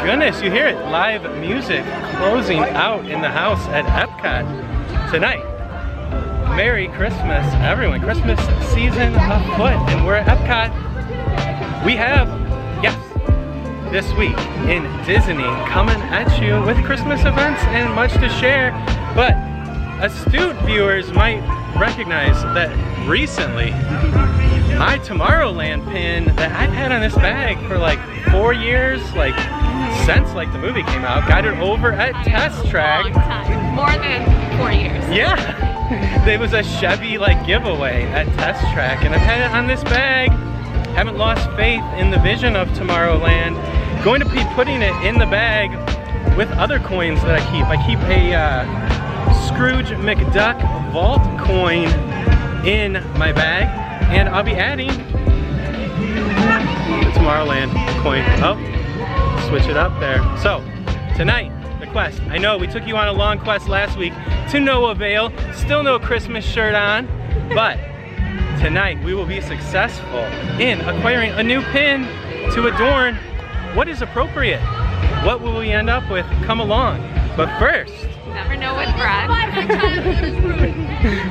goodness, you hear it. Live music closing out in the house at EPCOT tonight. Merry Christmas, everyone. Christmas season afoot, and we're at EPCOT. We have, yes, this week in Disney coming at you with Christmas events and much to share. But astute viewers might recognize that recently my Tomorrowland pin that I've had on this bag for like 4 years, like since like the movie came out, got it over at Test Track. Long time. More than 4 years. Yeah, there was a Chevy like giveaway at Test Track, and I've had it on this bag. Haven't lost faith in the vision of Tomorrowland. Going to be putting it in the bag with other coins that I keep. I keep a Scrooge McDuck vault coin in my bag. And I'll be adding the Tomorrowland coin. Oh, switch it up there. So, tonight, the quest. I know we took you on a long quest last week to no avail. Still no Christmas shirt on. But tonight, we will be successful in acquiring a new pin to adorn what is appropriate. What will we end up with? Come along. But first... Never know with Brad.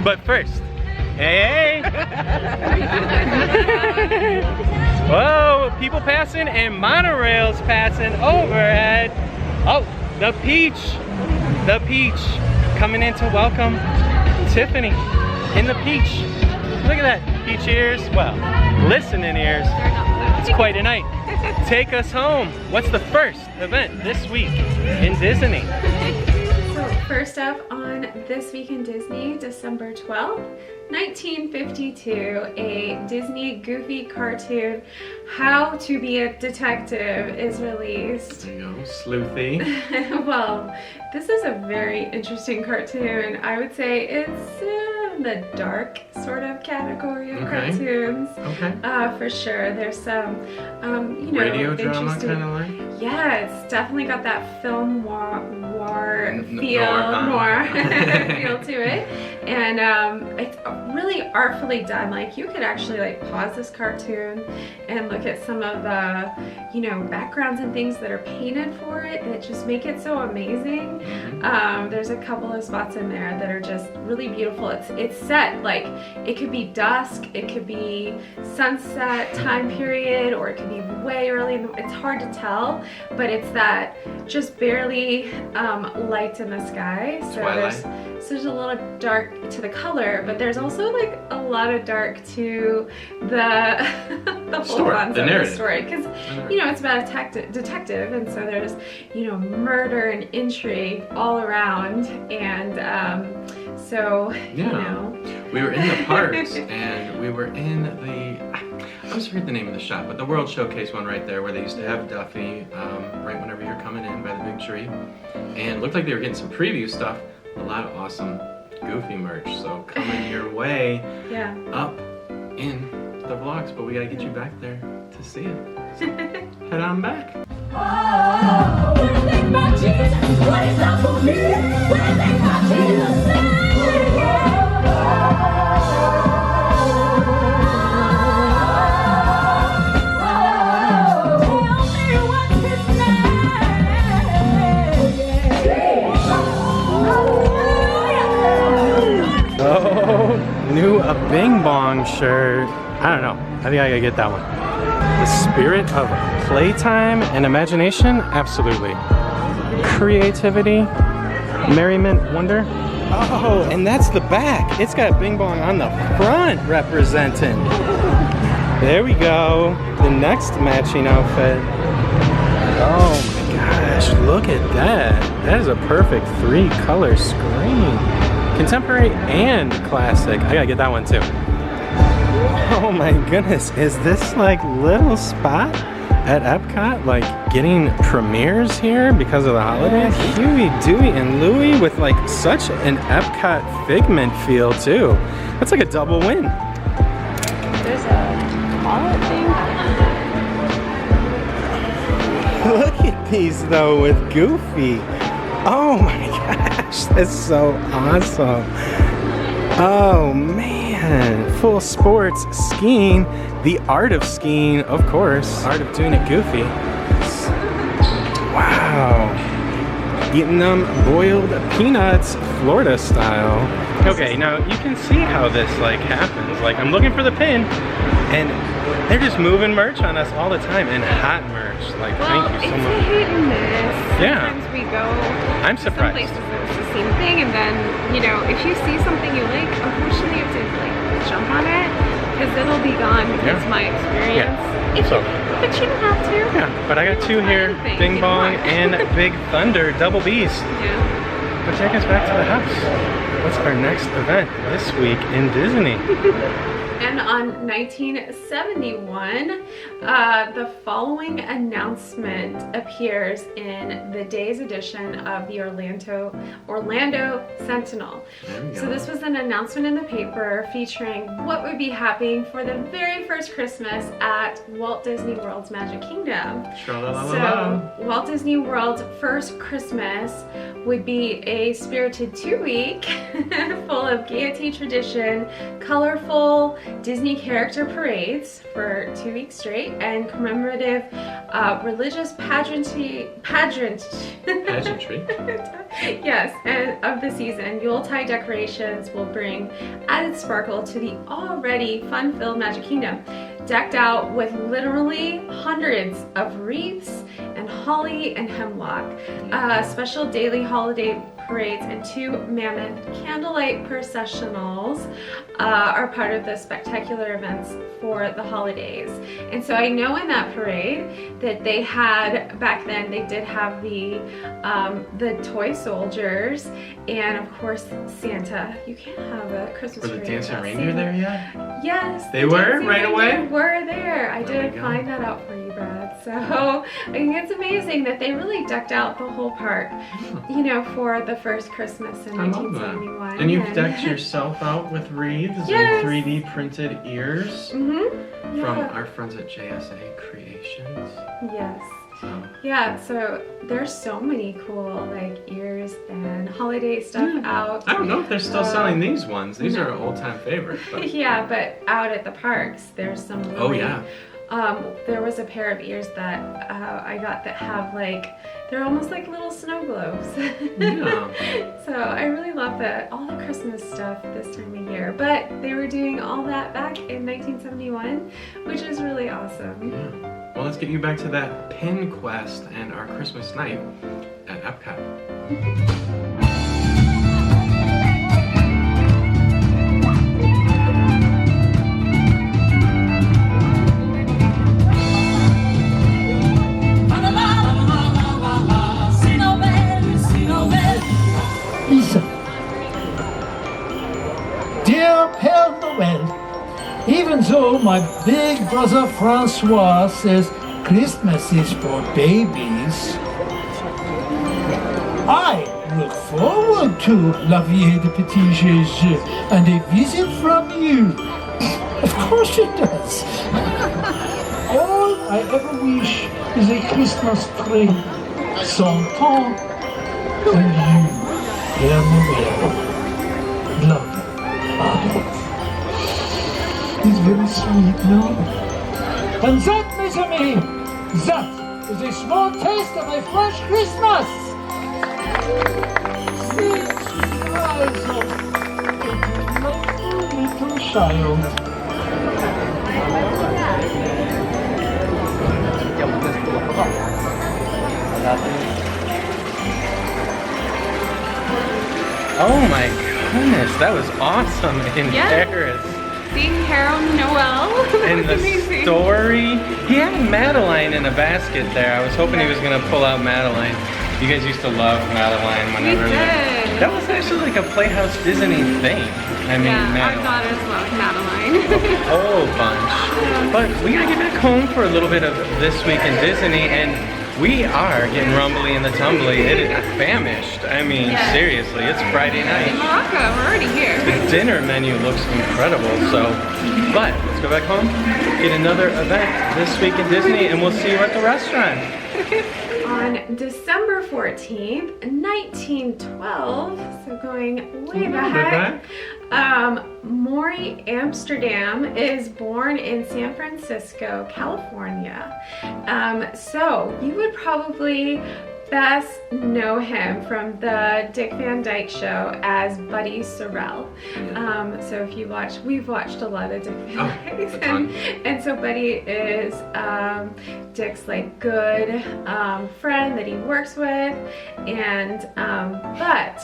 But first... Hey! Whoa, people passing and monorails passing overhead. Oh, the Peach coming in to welcome Tiffany in the Peach. Look at that, Peach ears. Well, listening ears. It's quite a night. Take us home. What's the first event this week in Disney? So first up on This Week in Disney, December 12th, 1952, a Disney Goofy cartoon, How to Be a Detective, is released. There you go, sleuthy. Well, this is a very interesting cartoon. I would say it's in the dark sort of category of cartoons. Okay. For sure. There's some, you know, radio drama kind of like? Yeah, it's definitely got that film noir feel to it, and it's really artfully done. Like, you could actually like pause this cartoon and look at some of the, you know, backgrounds and things that are painted for it that just make it so amazing. There's a couple of spots in there that are just really beautiful. It's set like it could be dusk, it could be sunset time period, or it could be way early it's hard to tell, but it's that just barely light in the sky. So there's a little dark to the color, but there's also like a lot of dark to the whole concept of the story, because you know, it's about a detective, and so there's, you know, murder and intrigue all around, and so you know, we were in the parks and we were in the, I always forget the name of the shop, but the World Showcase one right there where they used to have Duffy right whenever you're coming in by the big tree, and it looked like they were getting some preview stuff. A lot of awesome Goofy merch, so coming your way up in the vlogs, but we gotta get you back there to see it. So head on back. Oh, when I think about Jesus, what he's done for me, when I think about Jesus, New a Bing Bong shirt. I don't know. I think I gotta get that one. The spirit of playtime and imagination? Absolutely. Creativity, merriment, wonder. Oh, and that's the back. It's got Bing Bong on the front representing. There we go. The next matching outfit. Oh my gosh, look at that. That is a perfect 3-color screen. Contemporary and classic. I gotta get that one too. Oh my goodness, is this like little spot at EPCOT like getting premieres here because of the holidays? Huey, Dewey, and Louie with like such an EPCOT Figment feel too. That's like a double win. There's a wallet thing. Look at these though with Goofy. Oh my gosh, that's so awesome. Oh man, full sports skiing, the art of skiing, of course, art of doing it goofy. Wow. Eating them boiled peanuts, Florida style. Okay, now you can see how this like happens. Like I'm looking for the pin and they're just moving merch on us all the time, and hot merch. Like thank you so much. It's a hit and miss. Yeah. Sometimes we go I'm some surprised. places that it's the same thing, and then, you know, if you see something you like, unfortunately you have to like jump on it, because it'll be gone. That's my experience. But you don't have to. Yeah, but I got two here, Bing Bong and Big Thunder, double B's. Yeah. But take us back to the house. What's our next event this week in Disney? And on 1971, the following announcement appears in the day's edition of the Orlando Sentinel. So this was an announcement in the paper featuring what would be happening for the very first Christmas at Walt Disney World's Magic Kingdom. So Walt Disney World's first Christmas would be a spirited 2-week full of gaiety, tradition, colorful Disney character parades for 2 weeks straight, and commemorative religious pageantry yes, and of the season. Yuletide decorations will bring added sparkle to the already fun-filled Magic Kingdom, decked out with literally hundreds of wreaths and holly and hemlock. Special daily holiday parades and 2 mammoth candlelight processionals are part of the spectacular events for the holidays. And so I know in that parade that they had, back then, they did have the toy soldiers, and of course Santa. You can't have a Christmas Were the parade dancing without reindeer Santa. there yet? Yes, They the were dancing right away? reindeer were there. I There we did go. find that out for you, Brad. So I think it's amazing that they really decked out the whole park, you know, for the first Christmas in I love that. 1971. And you've decked yourself out with wreaths Yes. and 3D printed ears Mm-hmm. from Yeah. our friends at JSA Creations. Yes. So, Yeah, so there's so many cool like ears and holiday stuff out. I don't know if they're still selling these ones. These are old-time favorites. But Yeah, but out at the parks, there's some really, oh yeah. There was a pair of ears that I got that have like, they're almost like little snow globes. Yeah. So I really love all the Christmas stuff this time of year. But they were doing all that back in 1971, which is really awesome. Yeah. Well, let's get you back to that pin quest and our Christmas night at EPCOT. Listen, dear Père Noël, even though my big brother Francois says Christmas is for babies, I look forward to La Vie de Petit Jésus and a visit from you. Of course it does. All I ever wish is a Christmas tree, some temps, and you, Père Noël. Love you, Adolphe. It's very sweet, no? And that, mes amis, that is a small taste of a French Christmas. Six eyes of a delightful little child. Oh my goodness, that was awesome in Yeah. Paris. Seeing Harold Noel. And the Amazing. story, he had Madeline in a basket there. I was hoping he was gonna pull out Madeline. You guys used to love Madeline We whenever. did. That was actually like a Playhouse Disney thing. I mean, Yeah, our Madeline. daughters love Madeline. Oh, bunch. But we gotta get back home for a little bit of This Week in Disney, and we are getting rumbly in the tumbly. It is famished. I mean, Yeah. seriously, it's Friday night. Morocco, we're already here. The dinner menu looks incredible, so, but let's go back home, get another event This Week in Disney, and we'll see you at the restaurant. On December 14th, 1912, so going way back, Morey Amsterdam is born in San Francisco, California. So you would probably best know him from the Dick Van Dyke Show as Buddy Sorrell. So if you watch, we've watched a lot of Dick Van Dykes, and so Buddy is Dick's like good friend that he works with, and but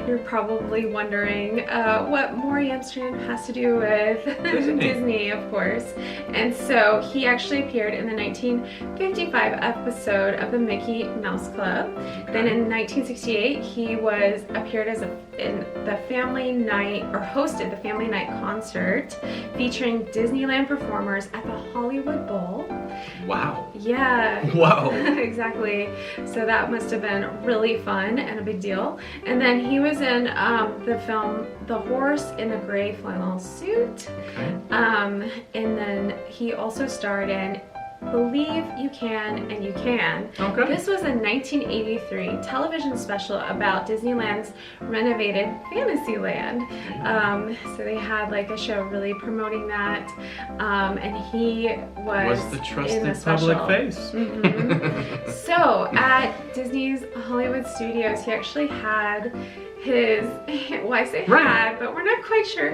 you're probably wondering what Morey Amsterdam has to do with Disney, of course. And so he actually appeared in the 1955 episode of the Mickey Mouse Club. Then in 1968, he appeared as in the Family Night, or hosted the Family Night concert featuring Disneyland performers at the Hollywood Bowl. Wow. Yeah. Wow. Exactly. So that must have been really fun and a big deal. And then he was in the film The Horse in the Gray Flannel Suit. Okay. And then he also starred in Believe You Can and You Can. Okay. This was a 1983 television special about Disneyland's renovated Fantasyland. So they had like a show really promoting that, and he was the in trusted the special. public face. So at Disney's Hollywood Studios, he actually had his, well, I say had, but we're not quite sure,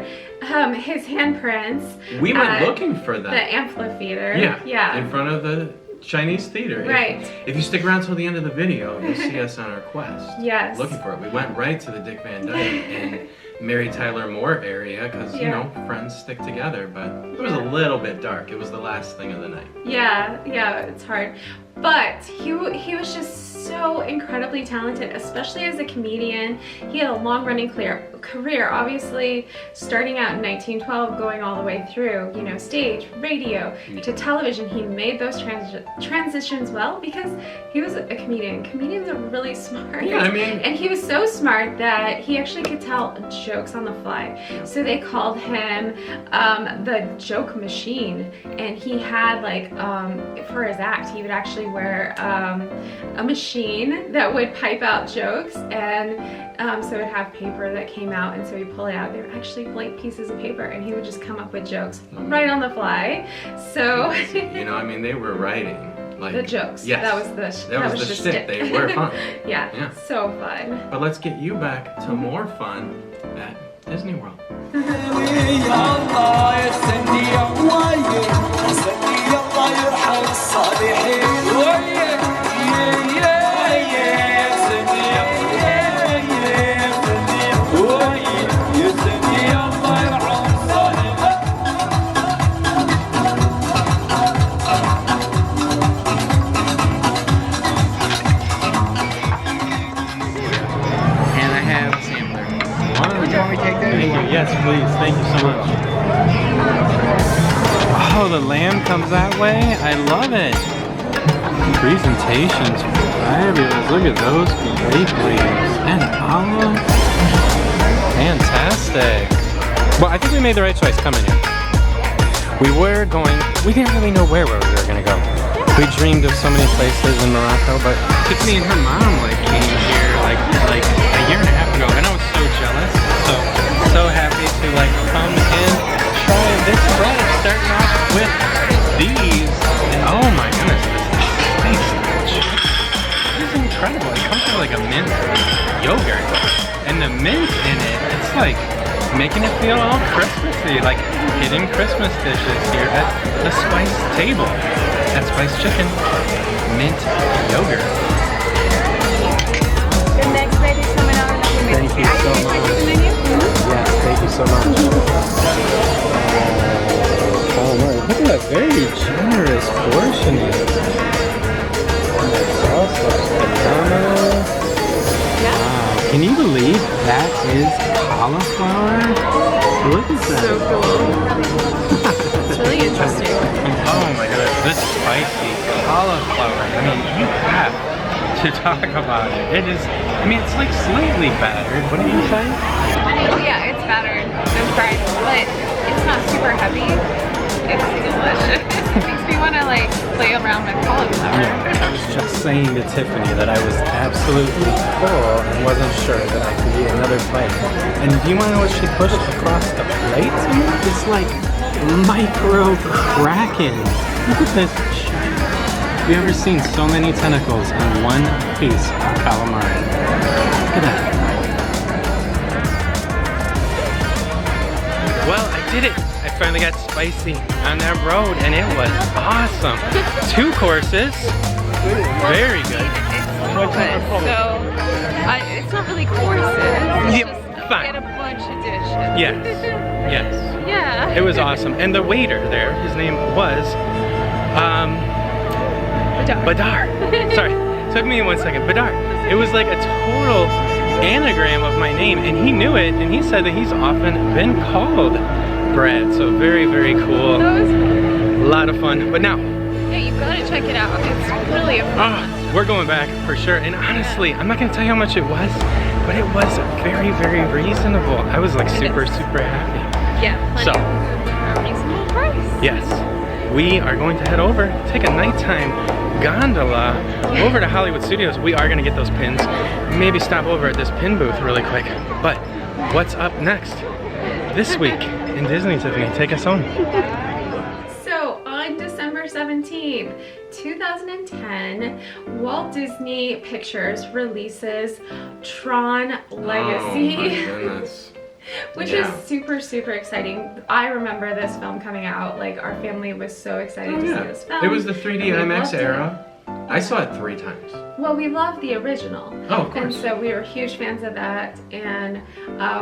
his handprints. We went looking for that. The amphitheater. Yeah. In front of the Chinese theater. Right. If you stick around till the end of the video, you'll see us on our quest. Yes. Looking for it. We went right to the Dick Van Dyke and Mary Tyler Moore area because, you know, friends stick together, but it was a little bit dark. It was the last thing of the night. Yeah, it's hard. But he was just so incredibly talented, especially as a comedian. He had a long-running career, obviously starting out in 1912, going all the way through, you know, stage, radio, to television. He made those transitions well because he was a comedian. Comedians are really smart. Yeah, I mean... And he was so smart that he actually could tell jokes on the fly. So they called him the joke machine. And he had like, for his act, he would actually wear a machine that would pipe out jokes, and so it would have paper that came out, and so he'd pull it out. They were actually blank pieces of paper, and he would just come up with jokes right on the fly. So you know, I mean, they were writing like the jokes. Yes, that was the shtick. They were fun. Yeah, so fun. But let's get you back to more fun at Disney World. Yes, please. Thank you so much. Oh, the lamb comes that way? I love it. Presentation's fabulous. Look at those grape leaves. And olive. Fantastic. Well, I think we made the right choice coming here. We didn't really know where we were going to go. We dreamed of so many places in Morocco, but Tiffany and her mom came here like a year and a half ago, and I was so jealous. So happy to come and try this bread, starting off with these. And oh my goodness, this is incredible. It comes with a mint yogurt, and the mint in it, it's making it feel all Christmassy, like hidden Christmas dishes here at the Spice table. That Spice chicken, mint yogurt. The next bed is coming out in a few minutes. Thank you so much. Yes, thank you so much. Oh my, look at that very generous portioning. The sauce looks phenomenal. Wow, can you believe that is cauliflower? Look at that. So cool. It's really interesting. Oh my goodness, this spicy cauliflower. I mean, you have to talk about it. It is, I mean, it's slightly battered. What do you say? Yeah, it's battered and fried, but it's not super heavy. It's delicious. It makes me want to play around with cauliflower. Yeah, I was just saying to Tiffany that I was absolutely full and wasn't sure that I could eat another bite. And do you want to know what she pushed across the plate to me? It's like micro kraken. Look at this. Have you ever seen so many tentacles on one piece of calamari? Look at that. Well, I did it. I finally got spicy on that road and it was awesome. 2 courses. Very good. It's so good. So, it's not really courses. It's Yep, just fine. get a bunch of dishes. Yes. Yes. Yeah. It was awesome. And the waiter there, his name was Badar. Sorry, took me 1 second. Badar. It was like a total anagram of my name, and he knew it, and he said that he's often been called Brad. So very, very cool. That was cool. A lot of fun. But now, Yeah, you've got to check it out. It's really a fun one. we're going back for sure. And honestly, I'm not gonna tell you how much it was, but it was very, very reasonable. I was like super, super happy. Yeah, plenty So, of reasonable price. yes, we are going to head over, take a nighttime gondola over to Hollywood Studios. We are gonna get those pins. Maybe stop over at this pin booth really quick. But what's up next this week in Disney, Tiffany? Take us home. So on December 17th, 2010, Walt Disney Pictures releases TRON Legacy. Oh my goodness. Which Yeah. is super, super exciting. I remember this film coming out. Like, our family was so excited to see this film. It was the 3D We IMAX loved it. era. I saw it 3 times. Well, we love the original. Oh, of And course. so we were huge fans of that. And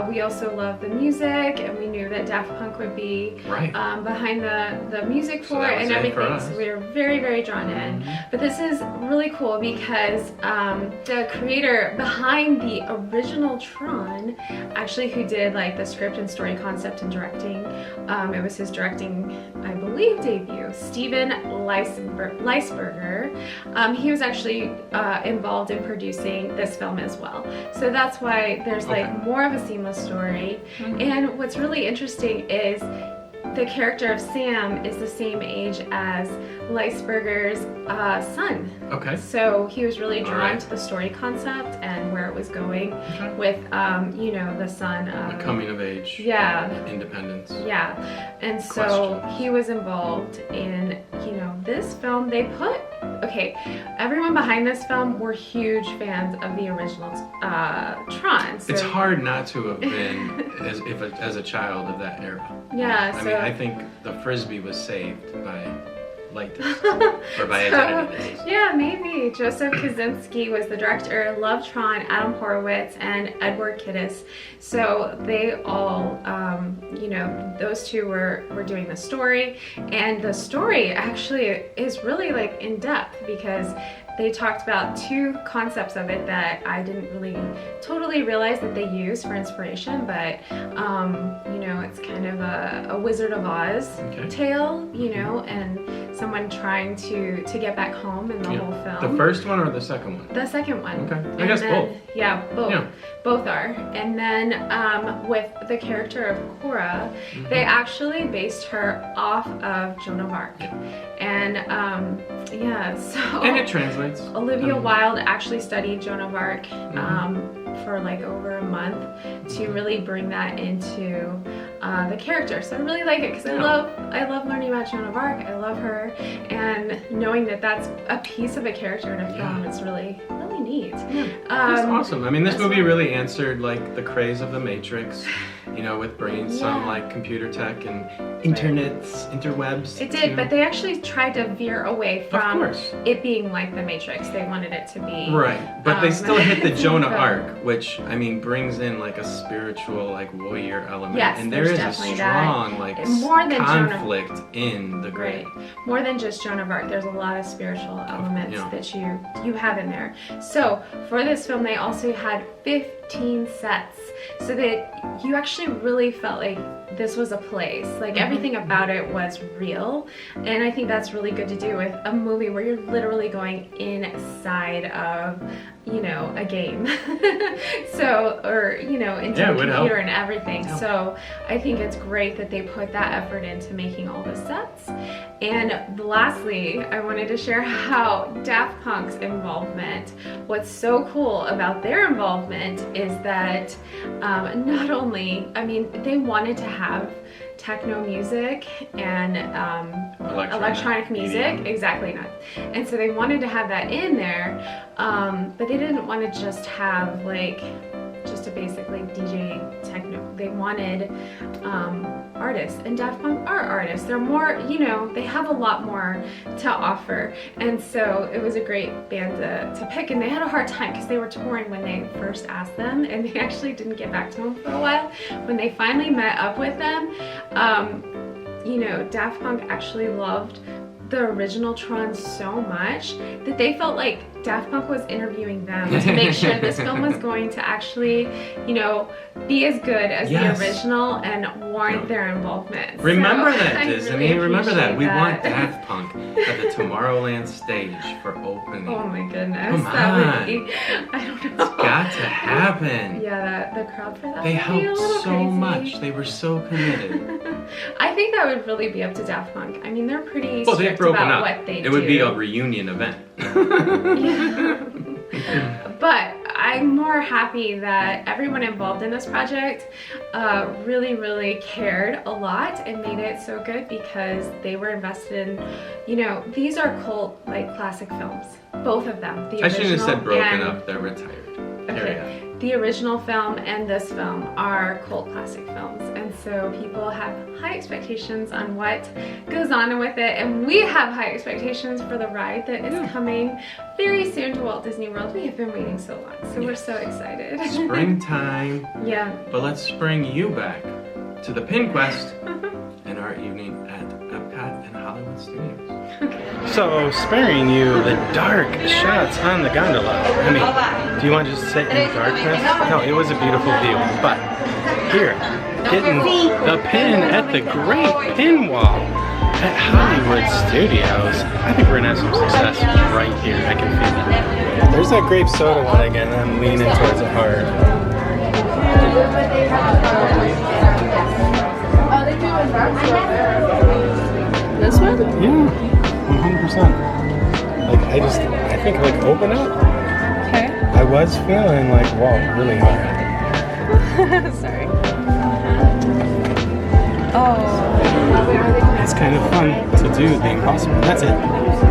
we also loved the music. And we knew that Daft Punk would be Right. behind the music So for that it was and it for everything. us. So we were very, very drawn in. But this is really cool because the creator behind the original Tron, actually who did like the script and story concept and directing, it was his directing, I believe, debut, Steven Leisberger. He was actually involved in producing this film as well. So that's why there's like more of a seamless story. And what's really interesting is the character of Sam is the same age as Leisberger's son. Okay. So he was really drawn Alright. to the story concept and where it was going with, you know, the son of... The coming of age. Yeah. Independence. Yeah, and so Questions. he was involved in, you know, this film. They put, okay, everyone behind this film were huge fans of the original Tron. So, It's hard not to have been as a child of that era. Yeah, I so mean, I think the Frisbee was saved by Light Disc, or by Identity Disc. yeah, maybe. Joseph Kosinski was the director, loved Tron, Adam Horowitz, and Edward Kiddis. So they all, you know, those two were doing the story. And the story actually is really like in depth because they talked about 2 concepts of it that I didn't really totally realize that they used for inspiration, but you know, it's kind of a Wizard of Oz tale, you know, and someone trying to get back home in the whole film. The first one or the second one? The second one. Okay. I And guess then- both. Yeah, both. Yeah. Both are. And then with the character of Cora, they actually based her off of Joan of Arc. And yeah, so And it translates. Olivia Wilde actually studied Joan of Arc for like over a month to really bring that into the character. So I really like it because I love learning about Joan of Arc. I love her, and knowing that that's a piece of a character in a film is really neat. That's awesome. I mean, this movie really answered like the craze of the Matrix, you know, with bringing some like computer tech and interwebs. It did, but they actually tried to veer away from course. it being like the Matrix. They wanted it to be Right, but they still hit the Joan of film. Arc, which I mean brings in like a spiritual like warrior element, Yes, and there there's is a definitely strong that. like More than Joan of- conflict in the Right. grid. More than just Joan of Arc. There's a lot of spiritual elements yeah. that you have in there. So for this film, they also had 15 sets, so that you actually really felt like this was a place. Like everything about it was real, and I think that's really good to do with a movie where you're literally going inside of, you know, a game. So, or, you know, into Yeah, it the would computer help. and everything. So I think it's great that they put that effort into making all the sets. And lastly, I wanted to share how Daft Punk's involvement, what's so cool about their involvement is that not only, I mean, they wanted to have techno music and electronic music. EDM. Exactly, not. And so they wanted to have that in there, but they didn't want to just have like just a basic like DJ techno. They wanted artists, and Daft Punk are artists. They're more, you know, they have a lot more to offer, and so it was a great band to pick. And they had a hard time because they were touring when they first asked them, and they actually didn't get back to them for a while. When they finally met up with them, you know, Daft Punk actually loved the original TRON so much that they felt like Daft Punk was interviewing them to make sure this film was going to actually, you know, be as good as the original and warrant their involvement. Remember So, that, I Disney. really Remember that. We appreciate want Daft Punk at the Tomorrowland stage for opening. Oh my goodness. Come That would on. be, I don't know. It's got to happen. Yeah, the crowd for that They would be a helped little so crazy. much. They were so committed. I think that would really be up to Daft Punk. I mean, they're pretty Well, they've strict broken about up. what they It do. would be a reunion event. But I'm more happy that everyone involved in this project really, really cared a lot and made it so good because they were invested in, you know, these are cult, like, classic films. Both of them. The I shouldn't have said broken and- up. They're retired. Okay. The original film and this film are cult classic films, and so people have high expectations on what goes on with it, and we have high expectations for the ride that is coming very soon to Walt Disney World. We have been waiting so long, so we're so excited. Springtime. Yeah. But let's bring you back to the Pin Quest and our evening at EPCOT and Hollywood Studios. So, sparing you the dark shots on the gondola. I mean, do you want to just sit in darkness? No, it was a beautiful view. But here, getting the pin at the Great Pin Wall at Hollywood Studios. I think we're gonna have some success right here. I can feel it. There's that grape soda one again. I'm leaning towards it hard. This one? Yeah. 100%. Like, I think, like, open up. Okay. I was feeling like, whoa, really hard. Sorry. Oh. It's kind of fun to do the impossible. That's it.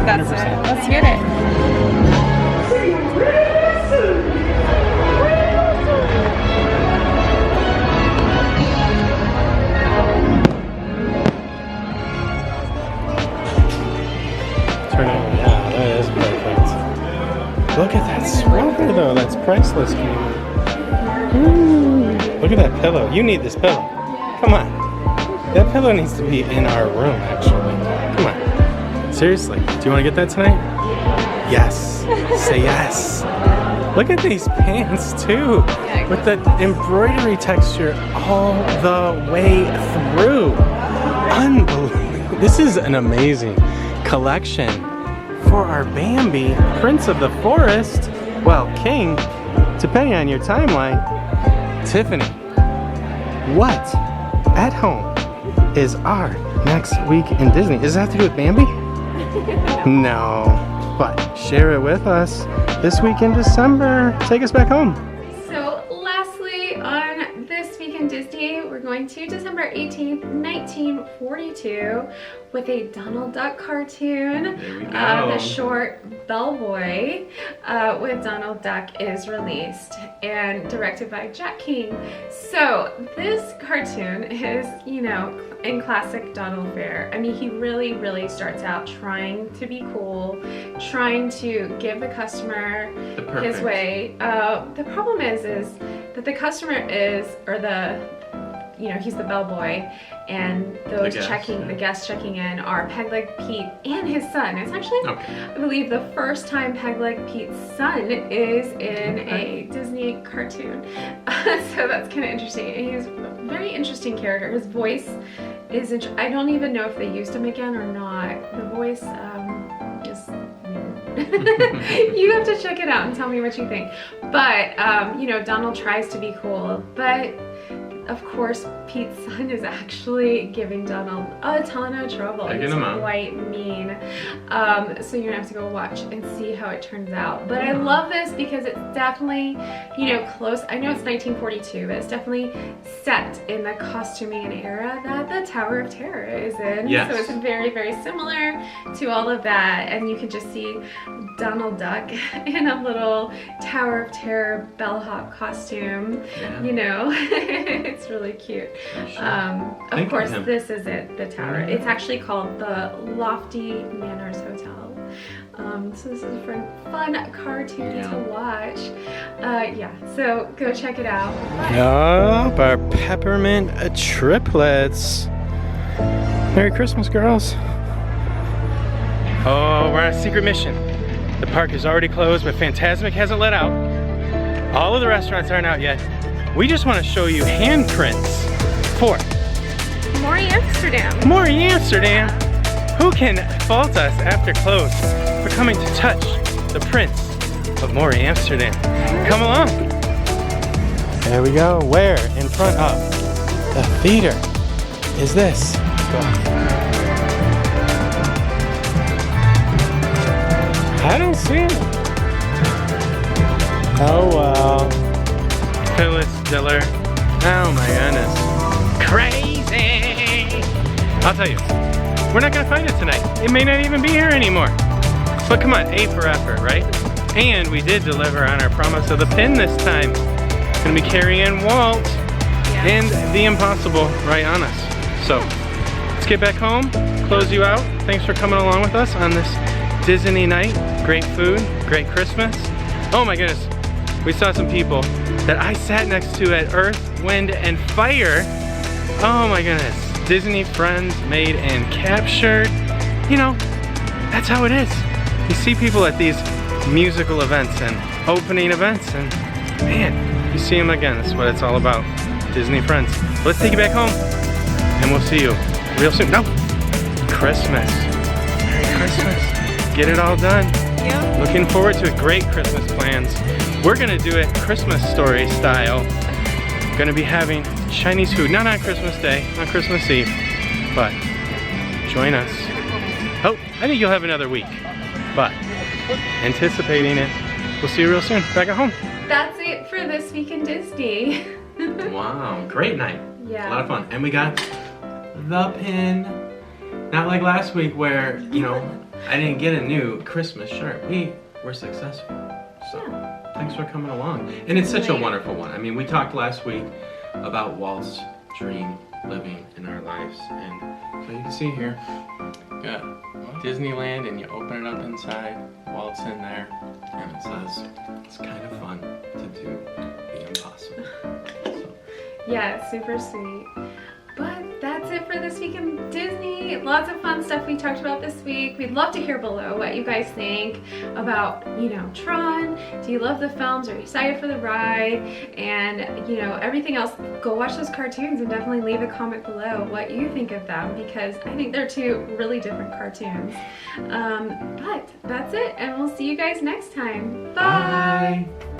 That's it. Let's get it. Turn it. Yeah, that is perfect. Look at that sweater, though. That's priceless. Ooh. Look at that pillow. You need this pillow. Come on. That pillow needs to be in our room, actually. Come on. Seriously. Do you want to get that tonight? Yes. Say yes. Look at these pants, too. With the embroidery texture all the way through. Unbelievable. This is an amazing collection for our Bambi, Prince of the Forest, well, King, depending on your timeline. Tiffany, what at home is our next week in Disney? Does it have to do with Bambi? No, but share it with us this week in December. Take us back home. So lastly, on This Week in Disney, we're going to December 18th, 1942 with a Donald Duck cartoon. There we go. The short Bellboy with Donald Duck is released and directed by Jack Kinney. So this cartoon is, you know, in classic Donald fare. I mean, he really, really starts out trying to be cool, trying to give the customer The his perfect. way. The problem is that the customer is, or the, you know, he's the bellboy, and those the guests checking in are Pegleg Pete and his son. It's actually, I believe, the first time Pegleg Pete's son is in a Disney cartoon. So that's kind of interesting. And he's a very interesting character. His voice is, I don't even know if they used him again or not. The voice is weird. You have to check it out and tell me what you think. But, you know, Donald tries to be cool, but Of course, Pete's son is actually giving Donald a ton of trouble. Picking He's him up. quite mean. So you're gonna have to go watch and see how it turns out. But I love this because it's definitely, you know, close. I know it's 1942, but it's definitely set in the costuming era that the Tower of Terror is in. Yes. So it's very, very similar to all of that. And you can just see Donald Duck in a little Tower of Terror bellhop costume. Yeah. You know, it's really cute. Of course, this is it, the tower. It's actually called the Lofty Manors Hotel. So this is a fun cartoon to watch. Yeah, so go check it out. Yup, our peppermint triplets. Merry Christmas, girls. Oh, we're on a secret mission. The park is already closed, but Fantasmic hasn't let out. All of the restaurants aren't out yet. We just want to show you handprints for Morey Amsterdam. Morey Amsterdam. Who can fault us after close for coming to touch the prints of Morey Amsterdam? Come along. There we go. Where in front of the theater is this? Let's go. I don't see it. Oh well. Phyllis Diller. Oh my goodness. Crazy. I'll tell you, we're not gonna find it tonight. It may not even be here anymore. But come on, A for effort, right? And we did deliver on our promise of the pin this time. Gonna be carrying Walt and the impossible right on us. So let's get back home, close you out. Thanks for coming along with us on this Disney night. Great food, great Christmas. Oh my goodness, we saw some people that I sat next to at Earth, Wind, and Fire. Oh my goodness, Disney friends made and captured. You know, that's how it is. You see people at these musical events and opening events, and man, you see them again. That's what it's all about. Disney friends. Let's take you back home, and we'll see you real soon. No, Christmas. Merry Christmas. Get it all done. Yep. Looking forward to great Christmas plans. We're gonna do it Christmas story style. Gonna be having Chinese food, not on Christmas Day, on Christmas Eve, but join us. Oh, I think you'll have another week, but anticipating it. We'll see you real soon, back at home. That's it for this week in Disney. Wow, great night. Yeah. A lot of fun. And we got the pin. Not like last week where, you know, I didn't get a new Christmas shirt. We were successful. So thanks for coming along. And it's such a wonderful one. I mean, we talked last week about Walt's dream living in our lives. And so you can see here, you got Disneyland, and you open it up inside. Walt's in there. And it says, it's kind of fun to do the impossible. So. Yeah, it's super sweet. But that's it for this week in Disney. Lots of fun stuff we talked about this week. We'd love to hear below what you guys think about, you know, Tron. Do you love the films? Are you excited for the ride? And, you know, everything else. Go watch those cartoons and definitely leave a comment below what you think of them, because I think they're two really different cartoons. But that's it, and we'll see you guys next time. Bye. Bye.